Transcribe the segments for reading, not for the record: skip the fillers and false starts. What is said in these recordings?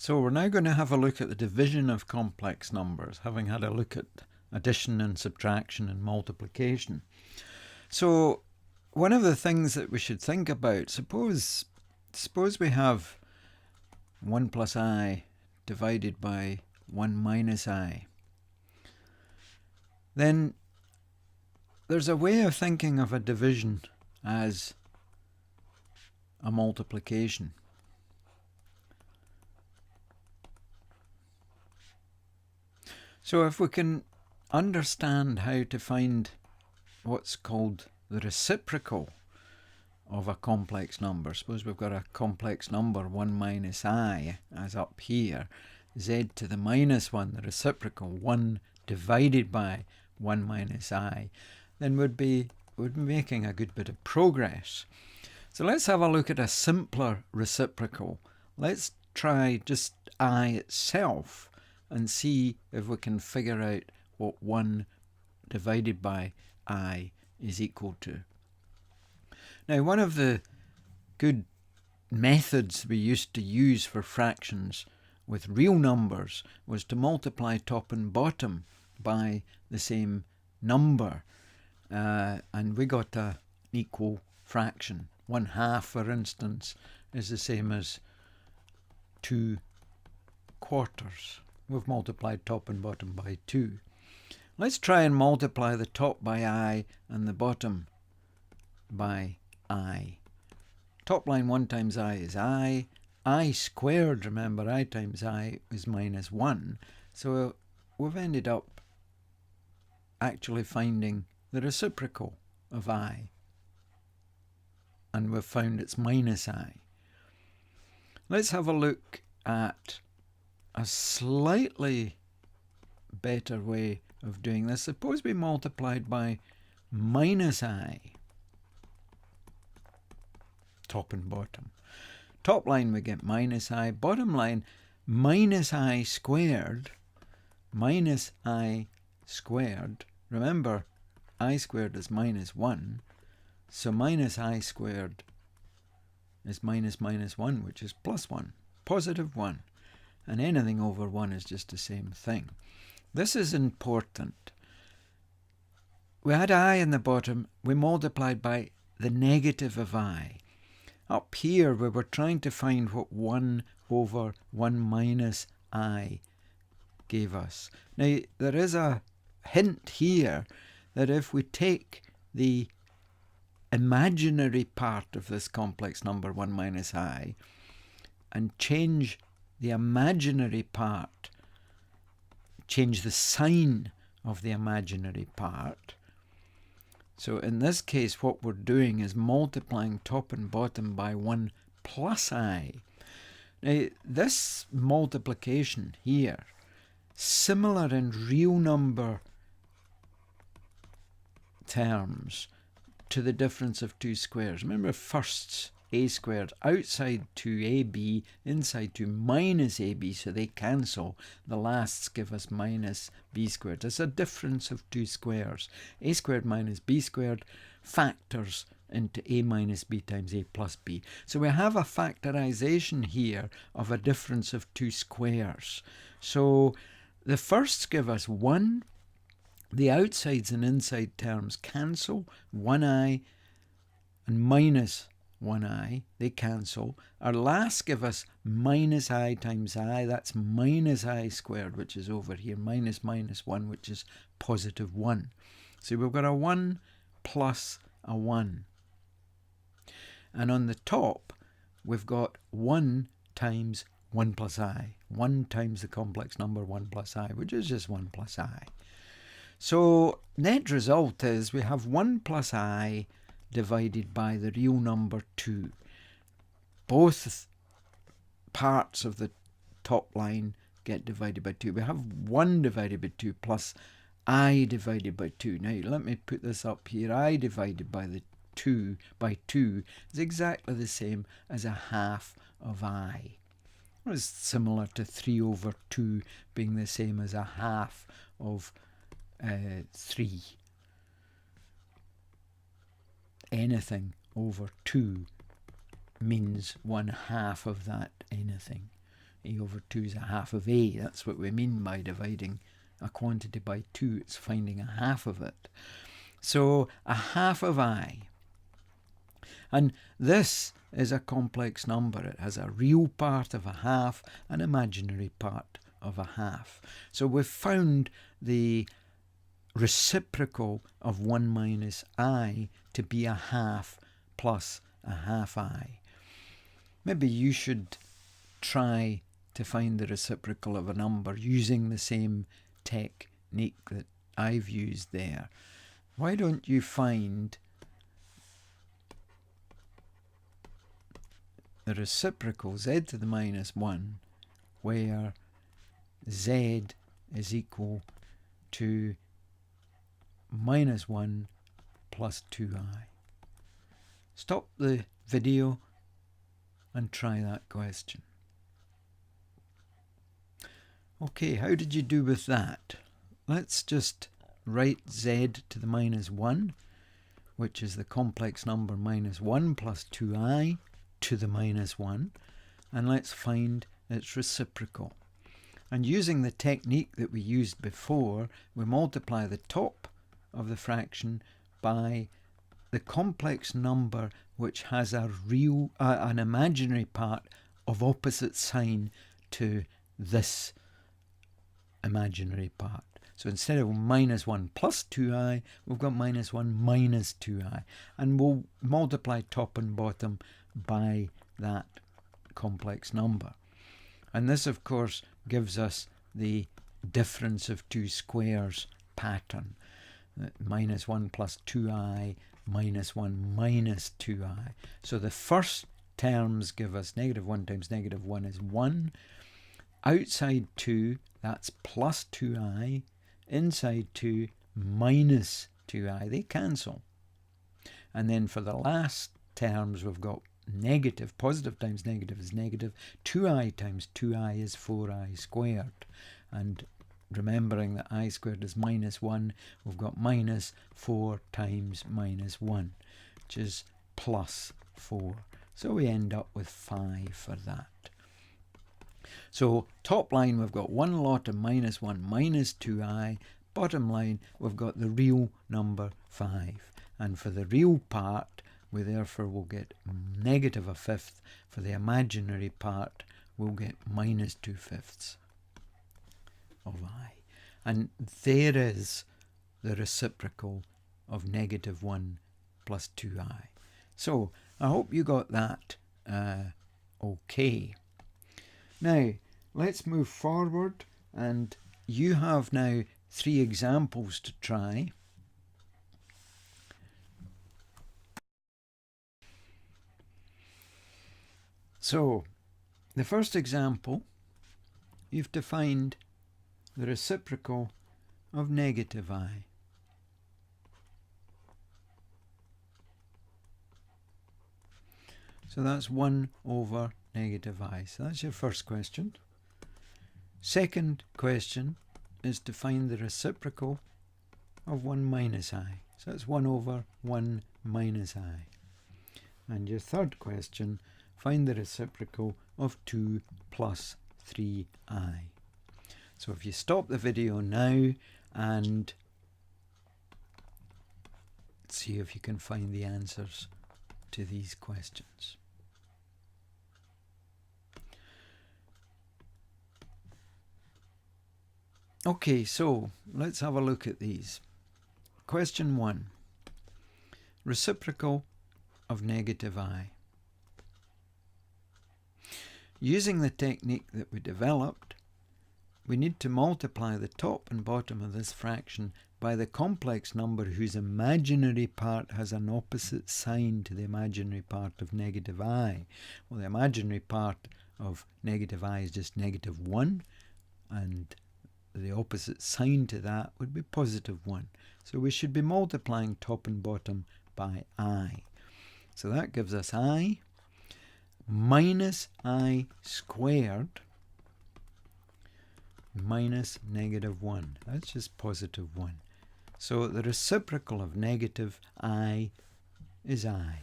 So we're now going to have a look at the division of complex numbers, having had a look at addition and subtraction and multiplication. So one of the things that we should think about, suppose we have 1 plus I divided by 1 minus I. Then there's a way of thinking of a division as a multiplication. So if we can understand how to find what's called the reciprocal of a complex number, suppose we've got a complex number 1 minus I as up here, z to the minus 1, the reciprocal 1 divided by 1 minus I, then we'd be making a good bit of progress. So let's have a look at a simpler reciprocal. Let's try just I itself and see if we can figure out what 1 divided by I is equal to. Now, one of the good methods we used to use for fractions with real numbers was to multiply top and bottom by the same number, and we got an equal fraction. 1/2, for instance, is the same as 2/4. We've multiplied top and bottom by 2. Let's try and multiply the top by I and the bottom by I. Top line 1 times I is I squared, remember I times I is minus 1. So we've ended up actually finding the reciprocal of I. And we've found it's minus I. Let's have a look at a slightly better way of doing this. Suppose we multiplied by minus I, top and bottom. Top line we get minus I, bottom line minus I squared, remember I squared is minus 1, so minus I squared is minus 1, which is plus 1, positive 1. And anything over 1 is just the same thing. This is important. We had I in the bottom, we multiplied by the negative of I. Up here we were trying to find what 1 over 1 minus I gave us. Now there is a hint here that if we take the imaginary part of this complex number 1 minus I and change the imaginary part, change the sign of the imaginary part. So in this case what we're doing is multiplying top and bottom by 1 plus I. Now this multiplication here, similar in real number terms to the difference of two squares. Remember firsts a squared, outside 2ab, inside 2 minus ab, so they cancel. The lasts give us minus b squared. It's a difference of two squares. A squared minus b squared factors into a minus b times a plus b. So we have a factorization here of a difference of two squares. So the firsts give us 1. The outsides and inside terms cancel. 1i and minus 1i, they cancel. Our last give us minus I times I, that's minus I squared, which is over here, minus 1, which is positive 1. So we've got a 1 plus a 1. And on the top, we've got 1 times 1 plus I. 1 times the complex number 1 plus I, which is just 1 plus I. So net result is we have 1 plus I divided by the real number 2. Both parts of the top line get divided by 2. We have 1 divided by 2 plus I divided by 2. Now let me put this up here. I divided by the 2 by 2 is exactly the same as a half of I. It's similar to 3 over 2 being the same as a half of 3. Anything over 2 means 1/2 of that anything. a over 2 is a half of a. That's what we mean by dividing a quantity by 2. It's finding a half of it. So a half of I. And this is a complex number. It has a real part of a half, an imaginary part of a half. So we've found the reciprocal of 1 minus I to be a half plus a half I. Maybe you should try to find the reciprocal of a number using the same technique that I've used there. Why don't you find the reciprocal z to the minus 1 where z is equal to minus 1 plus 2i. Stop the video and try that question. Okay, how did you do with that? Let's just write z to the minus 1, which is the complex number minus 1 plus 2i to the minus 1, and let's find its reciprocal. And using the technique that we used before, we multiply the top of the fraction by the complex number which has a real, an imaginary part of opposite sign to this imaginary part. So instead of minus 1 plus 2i, we've got minus 1 minus 2i. And we'll multiply top and bottom by that complex number. And this, of course, gives us the difference of two squares pattern. Minus 1 plus 2i, minus 1 minus 2i. So the first terms give us negative 1 times negative 1 is 1. Outside 2, that's plus 2i. Inside 2, minus 2i. They cancel. And then for the last terms, we've got negative. Positive times negative is negative. 2i times 2i is 4i squared. And remembering that I squared is minus 1, we've got minus 4 times minus 1, which is plus 4. So we end up with 5 for that. So top line, we've got one lot of minus 1 minus 2i. Bottom line, we've got the real number 5. And for the real part, we therefore will get negative 1/5. For the imaginary part, we'll get minus 2/5 of I. And there is the reciprocal of negative 1 plus 2i. So I hope you got that okay. Now let's move forward, and you have now 3 examples to try. So the first example, you've to find the reciprocal of negative I. So that's 1 over negative I. So that's your first question. Second question is to find the reciprocal of 1 minus I. So that's 1 over 1 minus I. And your third question, find the reciprocal of 2 plus 3i. So if you stop the video now and see if you can find the answers to these questions. Okay, so let's have a look at these. Question 1. Reciprocal of negative I. Using the technique that we developed, we need to multiply the top and bottom of this fraction by the complex number whose imaginary part has an opposite sign to the imaginary part of negative I. Well, the imaginary part of negative I is just negative 1, and the opposite sign to that would be positive 1. So we should be multiplying top and bottom by I. So that gives us I minus I squared minus negative 1. That's just positive 1. So the reciprocal of negative I is I.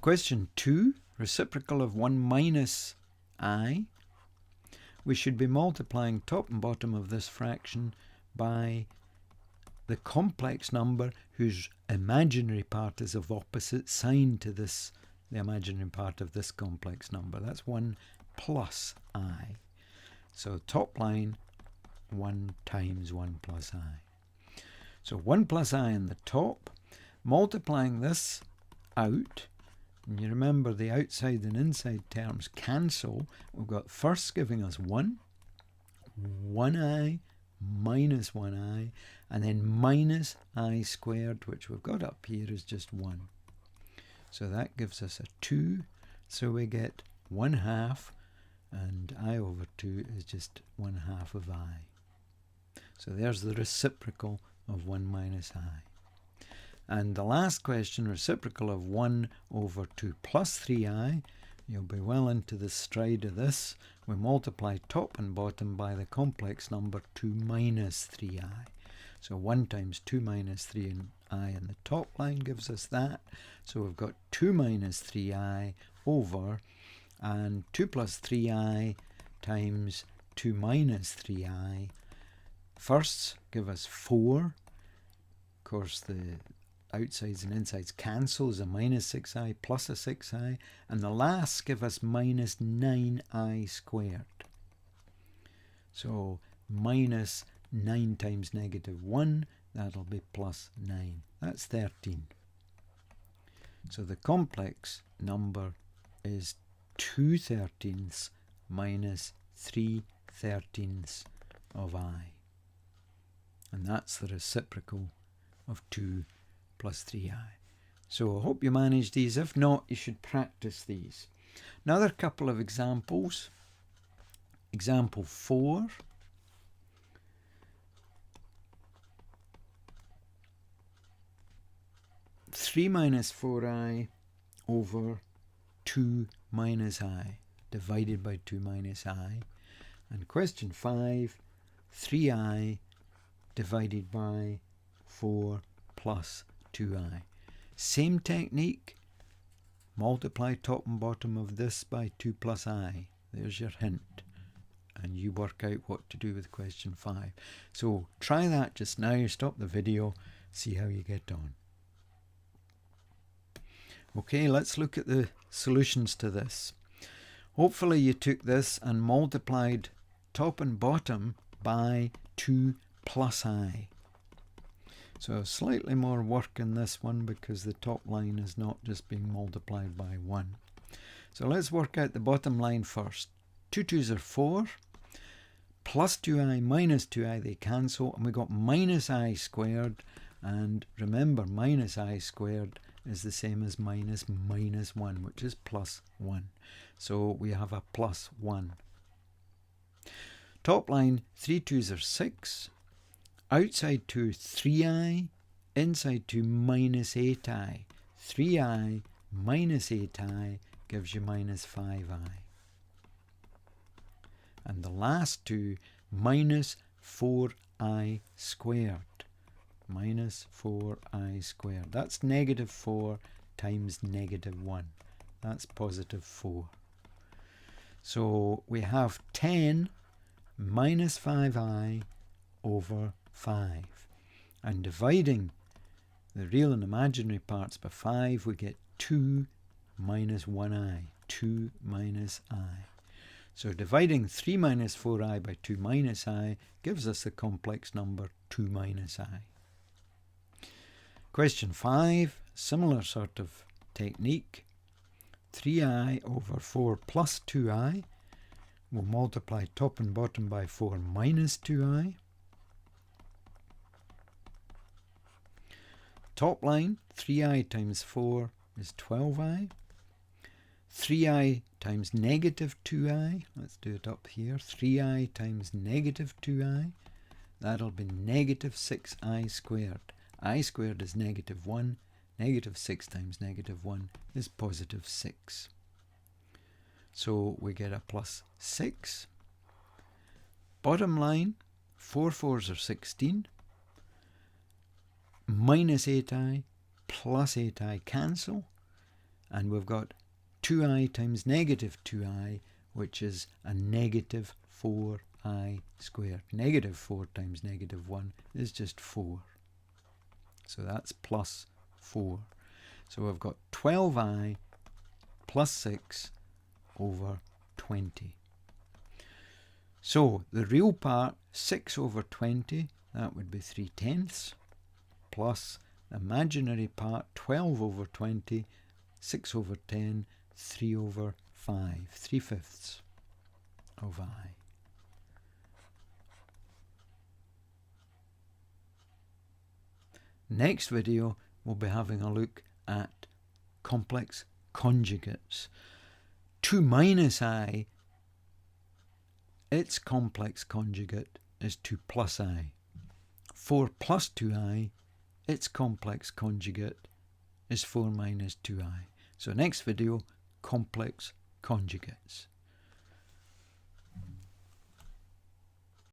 Question 2. Reciprocal of 1 minus I, we should be multiplying top and bottom of this fraction by the complex number whose imaginary part is of opposite sign to this, the imaginary part of this complex number. That's 1 plus I. So top line, 1 times 1 plus I. So 1 plus I in the top, multiplying this out, and you remember the outside and inside terms cancel. We've got first giving us 1, 1I minus 1I, and then minus I squared, which we've got up here is just 1. So that gives us a 2, so we get 1/2, and I over 2 is just 1/2 of I. So there's the reciprocal of 1 minus I. And the last question, reciprocal of 1 over 2 plus 3i, you'll be well into the stride of this. We multiply top and bottom by the complex number 2 minus 3i. So 1 times 2 minus 3i in the top line gives us that. So we've got 2 minus 3i over, and 2 plus 3i times 2 minus 3i. Firsts give us 4. Of course, the outsides and insides cancel as a minus 6i plus a 6i, and the lasts give us minus 9i squared. So minus 9 times negative 1, that'll be plus 9. That's 13. So the complex number is 2/13 minus 3/13 of I. And that's the reciprocal of 2 plus 3i. So I hope you managed these. If not, you should practice these. Another couple of examples. Example 4. Three minus 4i over 2 minus I divided by 2 minus I. And question 5, 3i divided by 4 plus 2i. Same technique, multiply top and bottom of this by 2 plus I. There's your hint. And you work out what to do with question 5. So try that just now, stop the video, see how you get on. Okay, let's look at the solutions to this. Hopefully you took this and multiplied top and bottom by 2 plus I. So slightly more work in this one because the top line is not just being multiplied by 1. So let's work out the bottom line first. 2 2s are 4, plus 2i minus 2i, they cancel, and we got minus I squared. And remember, minus I squared is the same as minus 1, which is plus 1. So we have a plus 1. Top line, 3 2s are 6. Outside 2, 3i. Inside 2, minus 8i. 3i minus 8i gives you minus 5i. And the last two, minus 4i squared. Minus 4i squared. That's negative 4 times negative 1. That's positive 4. So we have 10 minus 5i over 5. And dividing the real and imaginary parts by 5, we get 2 minus 1i. 2 minus I. So dividing 3 minus 4i by 2 minus I gives us the complex number 2 minus I. Question 5, similar sort of technique. 3i over 4 plus 2i. We'll multiply top and bottom by 4 minus 2i. Top line, 3i times 4 is 12i. 3i times negative 2i, let's do it up here. 3i times negative 2i, that'll be negative 6i squared. I squared is negative 1. Negative 6 times negative 1 is positive 6. So we get a plus 6. Bottom line, 4 4s are 16. Minus 8i plus 8i cancel. And we've got 2i times negative 2i, which is a negative 4i squared. Negative 4 times negative 1 is just 4. So that's plus 4. So we've got 12i plus 6 over 20. So the real part, 6 over 20, that would be 3/10, plus the imaginary part, 12 over 20, 6 over 10, 3 over 5, 3/5 of I. Next video, we'll be having a look at complex conjugates. 2 minus I, its complex conjugate is 2 plus I. 4 plus 2i, its complex conjugate is 4 minus 2i. So next video, complex conjugates.